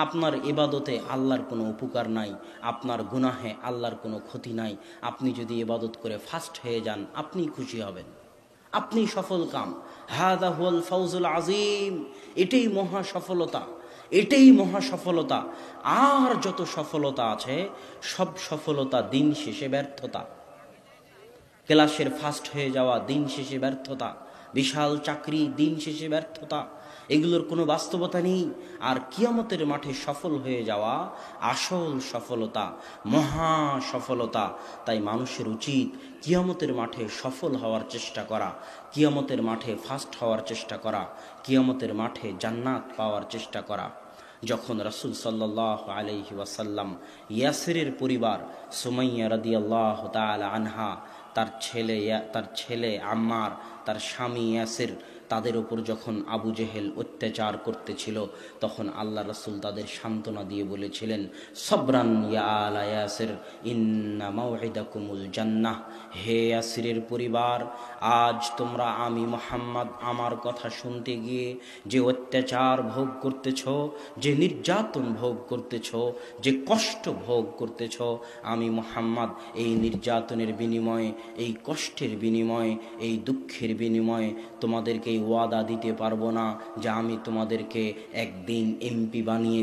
আপনার ইবাদতে আল্লাহর কোনো উপকার নাই, আপনার গুনাহে আল্লাহর কোনো ক্ষতি নাই। আপনি যদি ইবাদত করে ফাস্ট হয়ে যান, আপনি খুশি হবেন, আপনি সফল কাম। হাদা হুয়াল ফাউজুল আজিম, এটাই মহা সফলতা, এটাই মহা সফলতা। আর যত সফলতা আছে সব সফলতা দিন শেষে ব্যর্থতা। ক্লাসের ফার্স্ট হয়ে যাওয়া দিন শেষে ব্যর্থতা, বিশাল চাকরি দিন শেষে ব্যর্থতা, এগুলোর কোনো বাস্তবতা নেই। আর কিয়ামতের মাঠে সফল হয়ে যাওয়া আসল সফলতা, মহা সফলতা। তাই মানুষের উচিত কিয়ামতের মাঠে সফল হওয়ার চেষ্টা করা, কিয়ামতের মাঠে ফার্স্ট হওয়ার চেষ্টা করা, কিয়ামতের মাঠে জান্নাত পাওয়ার চেষ্টা করা। যখন রাসূল সাল্লাল্লাহু আলাইহি ওয়াসাল্লাম ইয়াসিরের পরিবার সুমাইয়া রাদিয়াল্লাহু তাআলা আনহা, তার ছেলে আম্মার, তার স্বামী ইয়াসির, তাদের উপর যখন আবু জেহেল অত্যাচার করতেছিল, তখন আল্লাহ রাসূল তাদের সান্ত্বনা দিয়ে বলেছিলেন, সবরান ইয়া আলা ইয়াসির ইন্না মাউইদাকুমুল জান্নাহ। হে ইয়াসিরের পরিবার, আজ তোমরা আমি মুহাম্মদ আমার কথা শুনতে গিয়ে যে অত্যাচার ভোগ করতেছ, যে নির্যাতন ভোগ করতেছ, যে কষ্ট ভোগ করতেছ, আমি মুহাম্মদ এই নির্যাতনের বিনিময়ে, এই কষ্টের বিনিময়ে, এই দুঃখের বিনিময়ে তোমাদেরকে ওয়াদা দিতে পারবো না যে আমি তোমাদেরকে একদিন এমপি বানিয়ে